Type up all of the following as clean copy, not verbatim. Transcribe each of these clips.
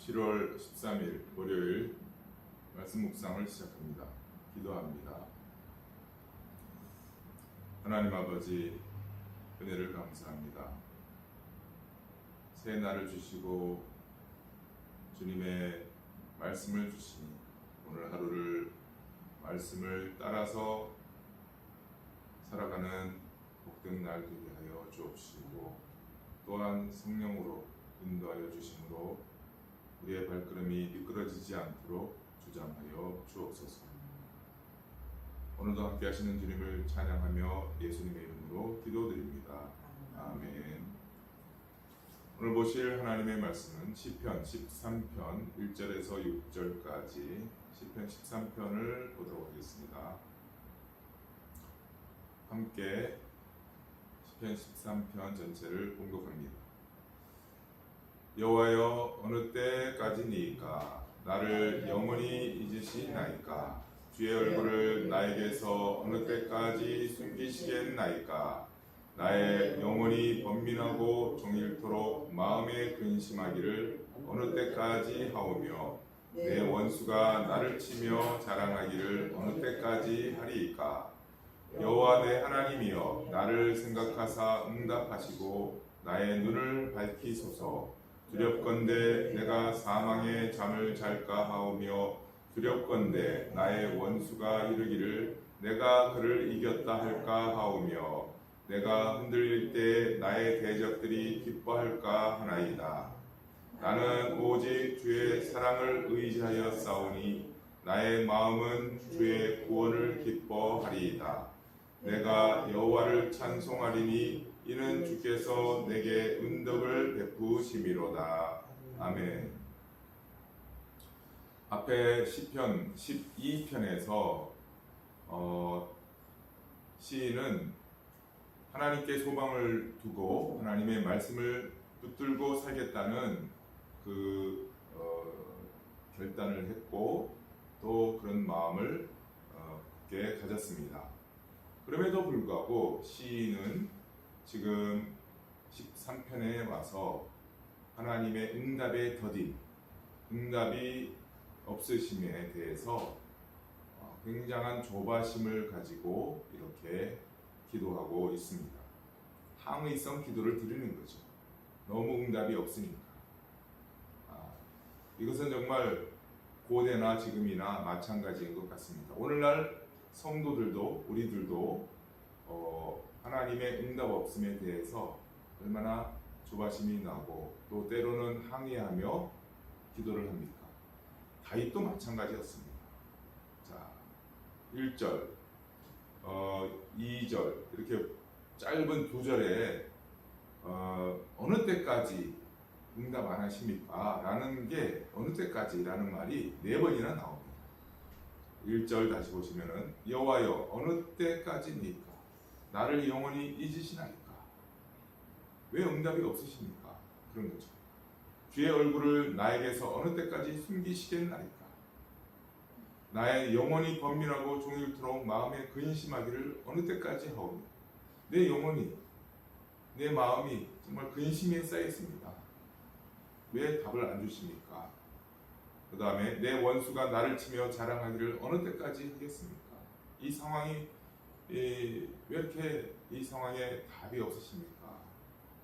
7월 13일 월요일 말씀 묵상을 시작합니다. 기도합니다. 하나님 아버지, 은혜를 감사합니다. 새 날을 주시고 주님의 말씀을 주시니 오늘 하루를 말씀을 따라서 살아가는 복된 날 되게 하여 주옵시고, 또한 성령으로 인도하여 주심으로 우리의 발걸음이 미끄러지지 않도록 주장하여 주옵소서. 오늘도 함께 하시는 주님을 찬양하며 예수님의 이름으로 기도드립니다. 아멘. 오늘 보실 하나님의 말씀은 시편 13편 1절에서 6절까지 시편 13편을 보도록 하겠습니다. 함께 시편 13편 전체를 봉독합니다. 여호와여, 어느 때까지니까 나를 영원히 잊으시나이까? 주의 얼굴을 나에게서 어느 때까지 숨기시겠나이까? 나의 영혼이 번민하고 종일토록 마음에 근심하기를 어느 때까지 하오며, 내 원수가 나를 치며 자랑하기를 어느 때까지 하리이까? 여호와 내 하나님이여, 나를 생각하사 응답하시고 나의 눈을 밝히소서. 두렵건대 내가 사망의 잠을 잘까 하오며, 두렵건대 나의 원수가 이르기를 내가 그를 이겼다 할까 하오며, 내가 흔들릴 때 나의 대적들이 기뻐할까 하나이다. 나는 오직 주의 사랑을 의지하여 싸우니 나의 마음은 주의 구원을 기뻐하리이다. 내가 여호와를 찬송하리니 이는 주께서 내게 은덕을 베푸심이로다. 아멘. 앞에 시편 12편에서 시인은 하나님께 소망을 두고 하나님의 말씀을 붙들고 살겠다는 결단을 했고, 또 그런 마음을 굳게 가졌습니다. 그럼에도 불구하고 시인은 지금 13편에 와서 하나님의 응답의 더딘, 응답이 없으심에 대해서 굉장한 조바심을 가지고 이렇게 기도하고 있습니다. 항의성 기도를 드리는 거죠. 너무 응답이 없으니까. 이것은 정말 고대나 지금이나 마찬가지인 것 같습니다. 오늘날 성도들도, 우리들도 하나님의 응답 없음에 대해서 얼마나 조바심이 나고 또 때로는 항의하며 기도를 합니까? 다윗도 마찬가지였습니다. 자, 1절, 2절 이렇게 짧은 두 절에 어느 때까지 응답 안 하십니까? 라는 게 어느 때까지라는 말이 4번이나 나옵니다. 1절 다시 보시면은 여호와여, 어느 때까지니까 나를 영원히 잊으시나이까? 왜 응답이 없으십니까? 그런 거죠. 주의 얼굴을 나에게서 어느 때까지 숨기시겠나이까? 나의 영혼이 번민하고 종일토록 마음에 근심하기를 어느 때까지 하오며, 내 영혼이, 내 마음이 정말 근심에 쌓여 있습니다. 왜 답을 안 주십니까? 그 다음에 내 원수가 나를 치며 자랑하기를 어느 때까지 하겠습니까? 이 상황이 왜 이렇게 이 상황에 답이 없으십니까?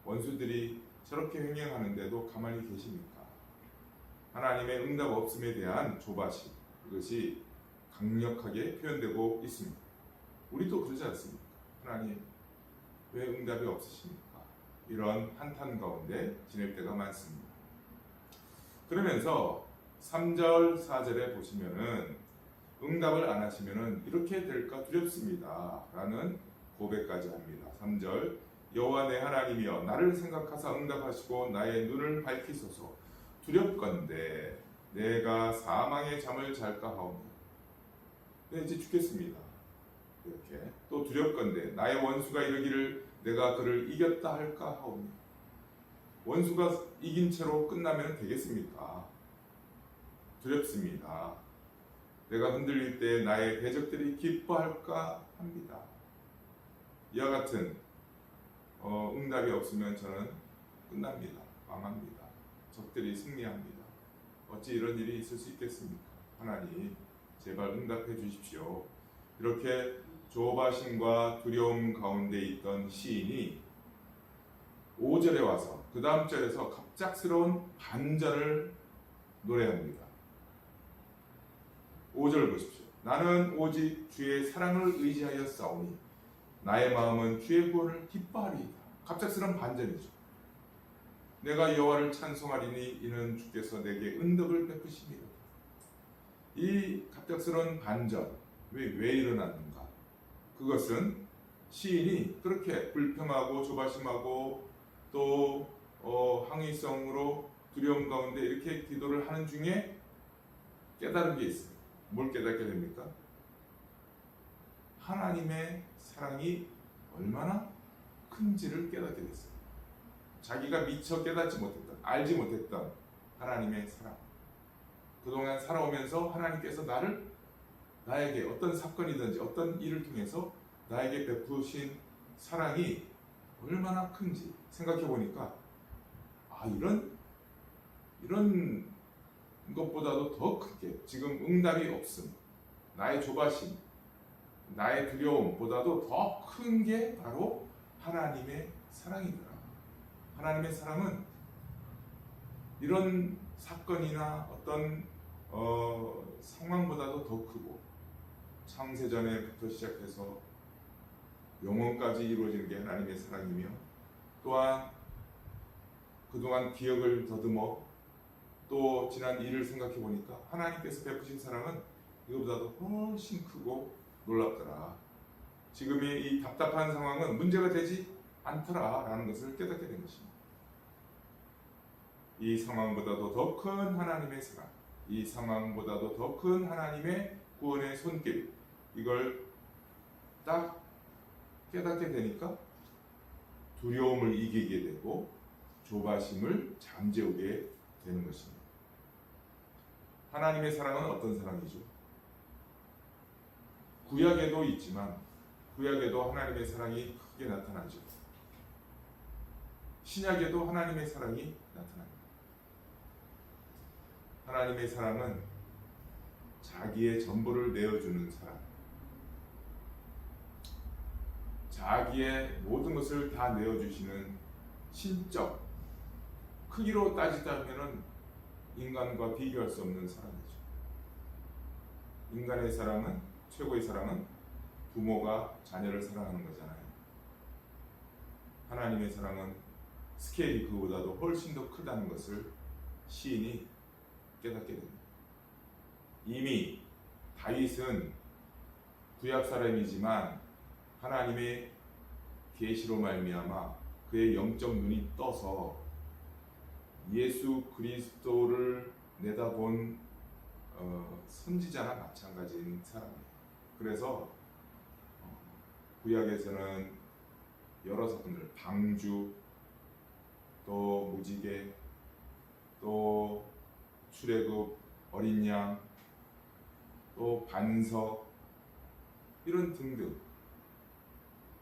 원수들이 저렇게 횡행하는데도 가만히 계십니까? 하나님의 응답 없음에 대한 조바심, 이것이 강력하게 표현되고 있습니다. 우리도 그러지 않습니까? 하나님, 왜 응답이 없으십니까? 이런 한탄 가운데 지낼 때가 많습니다. 그러면서 3절, 4절에 보시면은 응답을 안 하시면은 이렇게 될까 두렵습니다 라는 고백까지 합니다. 3절, 여호와 내 하나님이여, 나를 생각하사 응답하시고 나의 눈을 밝히소서. 두렵건대 내가 사망의 잠을 잘까 하오며, 이제 죽겠습니다. 이렇게 또 두렵건대 나의 원수가 이르기를 내가 그를 이겼다 할까 하오며, 원수가 이긴 채로 끝나면 되겠습니까? 두렵습니다. 내가 흔들릴 때 나의 대적들이 기뻐할까 합니다. 이와 같은 응답이 없으면 저는 끝납니다. 망합니다. 적들이 승리합니다. 어찌 이런 일이 있을 수 있겠습니까? 하나님 제발 응답해 주십시오. 이렇게 조바심과 두려움 가운데 있던 시인이 5절에 와서 그 다음 절에서 갑작스러운 반전을 노래합니다. 5절 보십시오. 나는 오직 주의 사랑을 의지하여 싸우니 나의 마음은 주의 구원을 기뻐하리이다. 갑작스러운 반전이죠. 내가 여호와를 찬송하리니 이는 주께서 내게 응답을 베푸심이로다. 이 갑작스러운 반전 왜 일어났는가? 그것은 시인이 그렇게 불평하고 조바심하고 또 항의성으로 두려움 가운데 이렇게 기도를 하는 중에 깨달은 게 있어요. 뭘 깨닫게 됩니까? 하나님의 사랑이 얼마나 큰지를 깨닫게 됐어요. 자기가 미처 깨닫지 못했던, 알지 못했던 하나님의 사랑. 그동안 살아오면서 하나님께서 나에게 어떤 사건이든지 어떤 일을 통해서 나에게 베푸신 사랑이 얼마나 큰지 생각해 보니까 이런 것보다도 더 크게 지금 응답이 없음, 나의 조바심, 나의 두려움보다도 더 큰 게 바로 하나님의 사랑이더라. 하나님의 사랑은 이런 사건이나 어떤 상황보다도 더 크고 창세전에부터 시작해서 영원까지 이루어지는 게 하나님의 사랑이며 또한 그동안 기억을 더듬어 또 지난 일을 생각해 보니까 하나님께서 베푸신 사랑은 이거보다도 훨씬 크고 놀랍더라. 지금의 이 답답한 상황은 문제가 되지 않더라라는 것을 깨닫게 된 것입니다. 이 상황보다도 더 큰 하나님의 사랑, 이 상황보다도 더 큰 하나님의 구원의 손길, 이걸 딱 깨닫게 되니까 두려움을 이기게 되고 조바심을 잠재우게 되는 것입니다. 하나님의 사랑은 어떤 사랑이죠? 구약에도 있지만 구약에도 하나님의 사랑이 크게 나타나죠. 신약에도 하나님의 사랑이 나타납니다. 하나님의 사랑은 자기의 전부를 내어주는 사랑, 자기의 모든 것을 다 내어주시는 신적, 크기로 따지자면 인간과 비교할 수 없는 사랑이죠. 인간의 사랑은, 최고의 사랑은 부모가 자녀를 사랑하는 거잖아요. 하나님의 사랑은 스케일이 그보다도 훨씬 더 크다는 것을 시인이 깨닫게 됩니다. 이미 다윗은 구약 사람이지만 하나님의 계시로 말미암아 그의 영적 눈이 떠서 예수 그리스도를 내다본 선지자나 마찬가지인 사람이에요. 그래서 구약에서는 여러 사건들, 방주, 또 무지개, 또 출애굽, 어린 양, 또 반석, 이런 등등,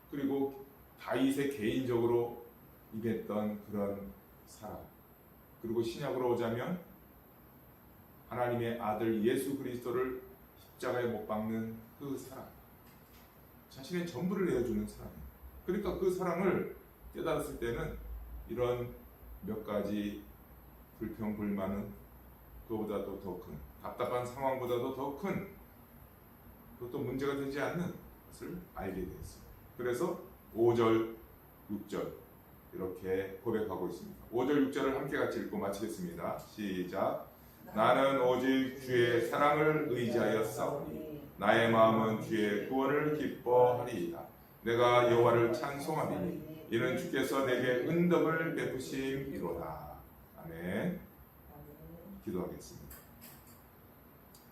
그리고 다윗의 개인적으로 임했던 그런 사랑, 그리고 신약으로 오자면 하나님의 아들 예수 그리스도를 십자가에 못 박는 그 사랑, 자신의 전부를 내어주는 사랑이에요. 그러니까 그 사랑을 깨달았을 때는 이런 몇 가지 불평, 불만은 그보다도 더 큰, 답답한 상황보다도 더 큰, 그것도 문제가 되지 않는 것을 알게 되었어요. 그래서 5절, 6절 이렇게 고백하고 있습니다. 5절, 6절을 함께 같이 읽고 마치겠습니다. 시작. 나는 오직 주의 사랑을 의지하여 싸우니 나의 마음은 주의 구원을 기뻐하리이다. 내가 여호와를 찬송하리니 이는 주께서 내게 응답을 베푸심이로다. 아멘. 기도하겠습니다.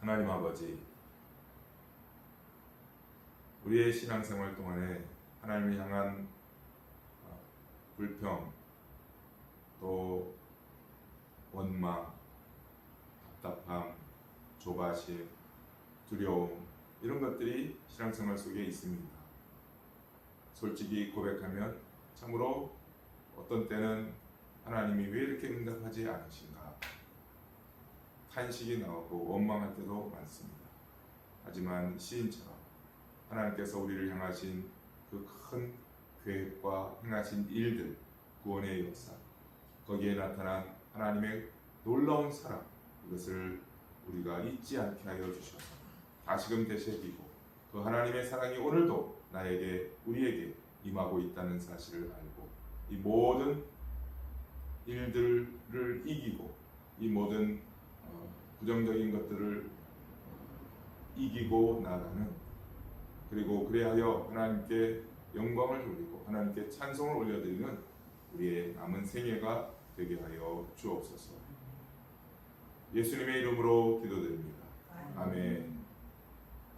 하나님 아버지, 우리의 신앙생활 동안에 하나님을 향한 불평, 또 원망, 답답함, 조바심, 두려움, 이런 것들이 신앙생활 속에 있습니다. 솔직히 고백하면 참으로 어떤 때는 하나님이 왜 이렇게 응답하지 않으신가, 탄식이 나오고 원망할 때도 많습니다. 하지만 시인처럼 하나님께서 우리를 향하신 그 큰 계획과 행하신 일들, 구원의 역사, 거기에 나타난 하나님의 놀라운 사랑, 이것을 우리가 잊지 않게 하여 주셔서 다시금 되새기고 그 하나님의 사랑이 오늘도 나에게, 우리에게 임하고 있다는 사실을 알고 이 모든 일들을 이기고 이 모든 부정적인 것들을 이기고 나가는, 그리고 그리하여 하나님께 영광을 돌리고 하나님께 찬송을 올려드리는 우리의 남은 생애가 되게 하여 주옵소서. 예수님의 이름으로 기도드립니다. 아멘.